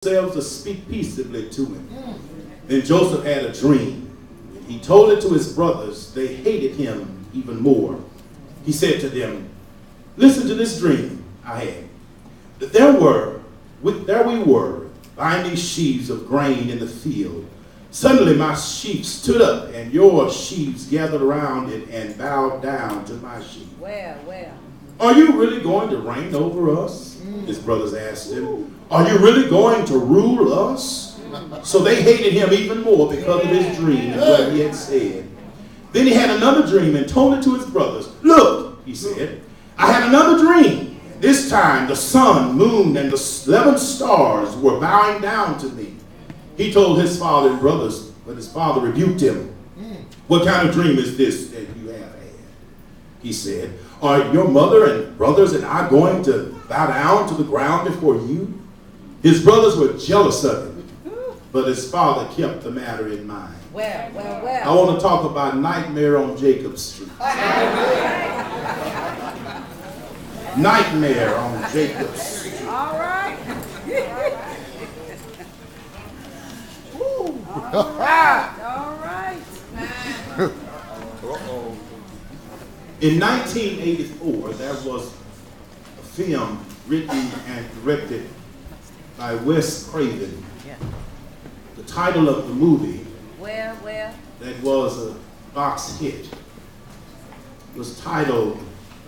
themselves to speak peaceably to him. Then Joseph had a dream. He told it to his brothers. They hated him even more. He said to them, "Listen to this dream I had. There we were, binding sheaves of grain in the field. Suddenly my sheaf stood up, and your sheaves gathered around it and bowed down to my sheaf." Well. "Are you really going to reign over us?" His brothers asked him. "Are you really going to rule us?" So they hated him even more because of his dream and what he had said. Then he had another dream and told it to his brothers. "Look," he said, "I had another dream. This time the sun, moon, and the 11 stars were bowing down to me." He told his father and brothers, but his father rebuked him. "What kind of dream is this that you have had?" He said, "Are your mother and brothers and I going to bow down to the ground before you?" His brothers were jealous of him, but his father kept the matter in mind. Well. I want to talk about Nightmare on Jacob's Street. Nightmare on Jacob's Street. All right. All right. In 1984, there was a film written and directed by Wes Craven. The title of the movie, Well. that was a box hit, was titled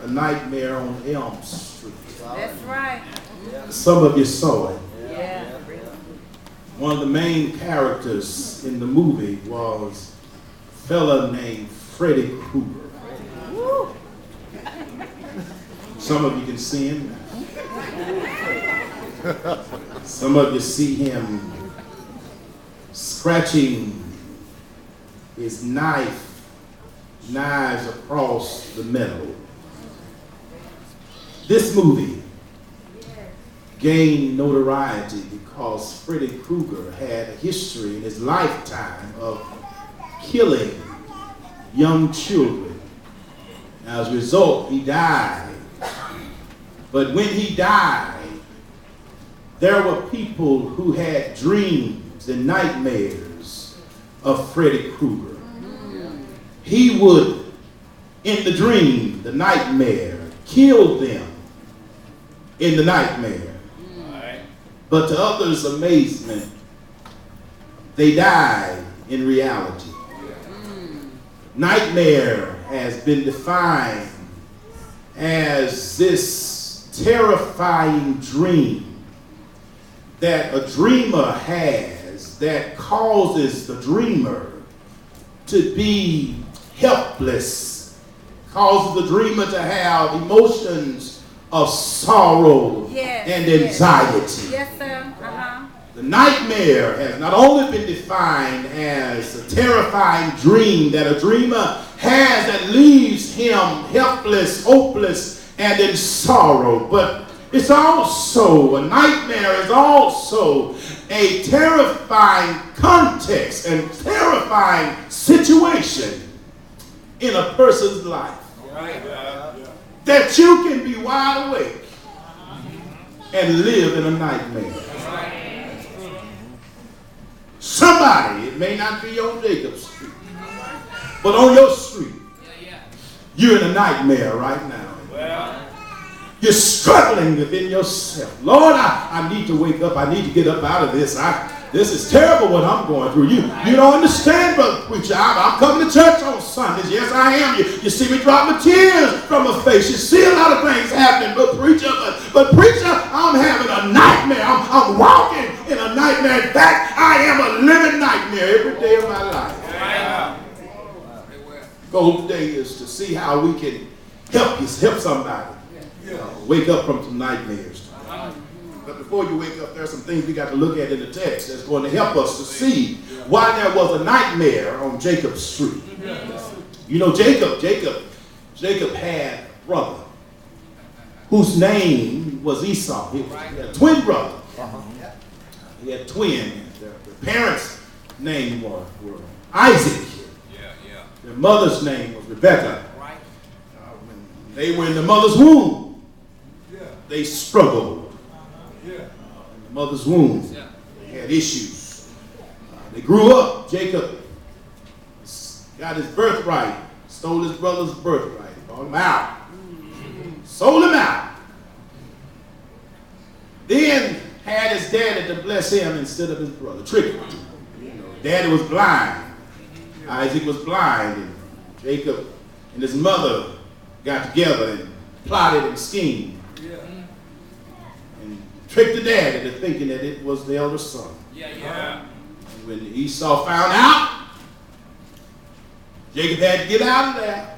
A Nightmare on Elm Street. That's right. Some of you saw it. Yeah. One of the main characters in the movie was a fella named Freddy Krueger. Woo. Some of you can see him. Some of you see him scratching his knives across the metal. This movie gained notoriety because Freddy Krueger had a history in his lifetime of killing young children. As a result, he died. But when he died, there were people who had dreams and nightmares of Freddy Krueger. He would, in the dream, the nightmare, kill them in the nightmare. But to others' amazement, they died in reality. Nightmare has been defined as this terrifying dream that a dreamer has that causes the dreamer to be helpless, causes the dreamer to have emotions of sorrow and anxiety. Yes, sir. The nightmare has not only been defined as a terrifying dream that a dreamer has that leaves him helpless, hopeless, and in sorrow, but it's also, a nightmare is also a terrifying context and terrifying situation in a person's life. That you can be wide awake and live in a nightmare. Somebody, it may not be on Jacob's Street, but on your street, you're in a nightmare right now. You're struggling within yourself. "Lord, I need to wake up. I need to get up out of this. This is terrible what I'm going through. You don't understand, brother preacher. I'm coming to church on Sundays. Yes, I am. You see me dropping tears from my face. You see a lot of things happening, but preacher, I'm having a nightmare. I'm walking in a nightmare. In fact, I am a living nightmare every day of my life." Goal today is to see how we can help somebody wake up from some nightmares. But before you wake up, there are some things we got to look at in the text that's going to help us to see why there was a nightmare on Jacob's Street. You know, Jacob had a brother whose name was Esau. He had a twin brother. He had a twin. Their parents' name were Isaac. Their mother's name was Rebecca. When they were in the mother's womb, they struggled. In the mother's womb. issues. They grew up. Jacob got his birthright, stole his brother's birthright, bought him out, sold him out. Then had his daddy to bless him instead of his brother, tricked him. Daddy was blind. Isaac was blind, and Jacob and his mother got together and plotted and schemed. And tricked the daddy into thinking that it was the elder son. And when Esau found out, Jacob had to get out of there.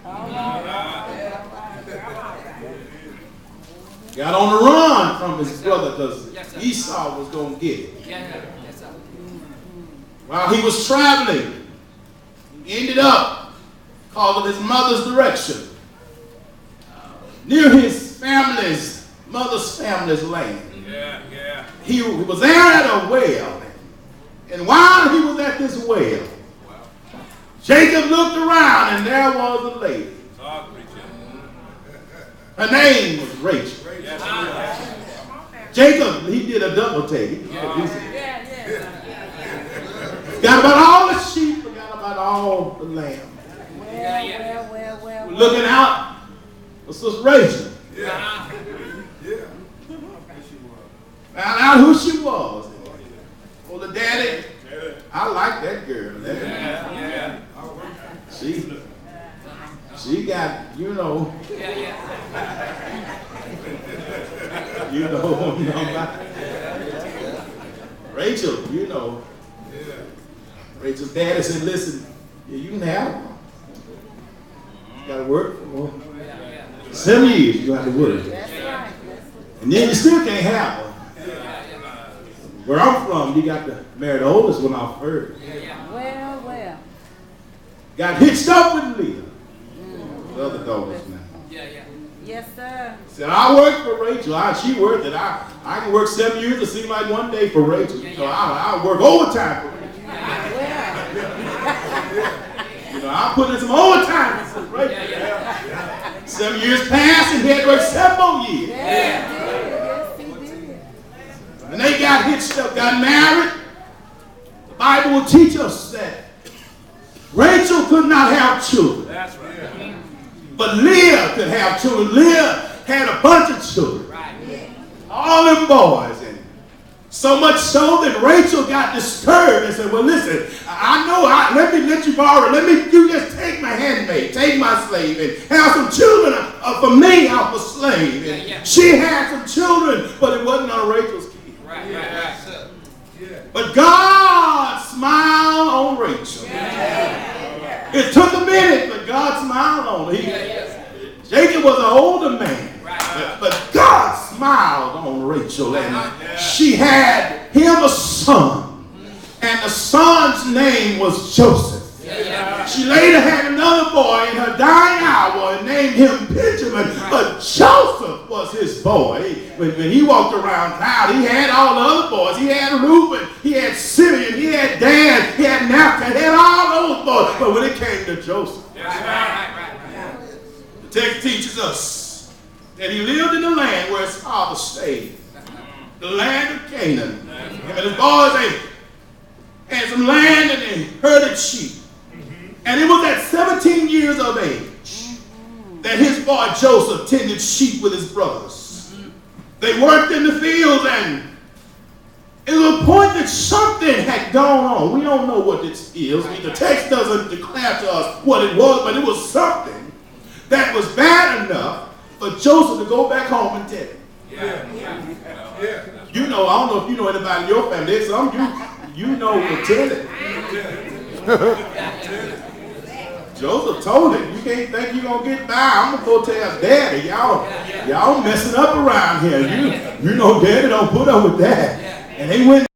Got on the run from his brother because Esau was going to get it. While he was traveling, he ended up calling his mother's direction near his mother's family's land. He was there at a well, and while he was at this well, Jacob looked around and there was a lady. Her name was Rachel. Jacob, he did a double take. Got about all the sheep, forgot about all the lamb. Well. Looking out, this was Rachel. Found out who she was. Well, the daddy, I like that girl. She got, you know Rachel, Rachel's daddy said, listen, you can have her. You got to work for 7 years, you got to work. And then you still can't have her. Where I'm from, you got to marry the oldest one off first. Well. Got hitched up with Leah. The other daughters now. Yes, sir. Said, I work for Rachel. She worked it. I can work 7 years. It seemed like one day for Rachel. So I'll work overtime for Rachel. I'll put in some overtime for Rachel. 7 years passed and he had to work 7 more years. Yes, he did. And they got hitched up, got married. The Bible will teach us that Rachel could not have children. That's right. But Leah could have children. Leah had a bunch of children. All them boys. And so much so that Rachel got disturbed and said, well, listen, let me let you borrow. You just take my handmaid, take my slave, and have some children for me off a slave. And she had some children, but it wasn't on Rachel's kid. But God smiled on Rachel. It took a minute, but God smiled on her. Jacob was an older man, but God smiled on Rachel, and she had him a son, and the son's name was Joseph. She later had another boy in her dying hour and named him Benjamin, but Joseph was his boy. When he walked around town, he had all the other boys. He had Reuben, he had Simeon, he had Dan, he had Naphtali, he had all those boys. But when it came to Joseph, the text teaches us that he lived in the land where his father stayed, the land of Canaan. Him and his boys, they had some land and they herded sheep. And it was at 17 years of age that his boy Joseph tended sheep with his brothers. They worked in the fields, and it was a point that something had gone on. We don't know what this is. The text doesn't declare to us what it was, but it was something that was bad enough for Joseph to go back home and tell it. I don't know if you know anybody in your family. There's some you know will tell it. Joseph told him, you can't think you're going to get by. I'm going to go tell Daddy. Y'all messing up around here. You know Daddy don't put up with that. And they went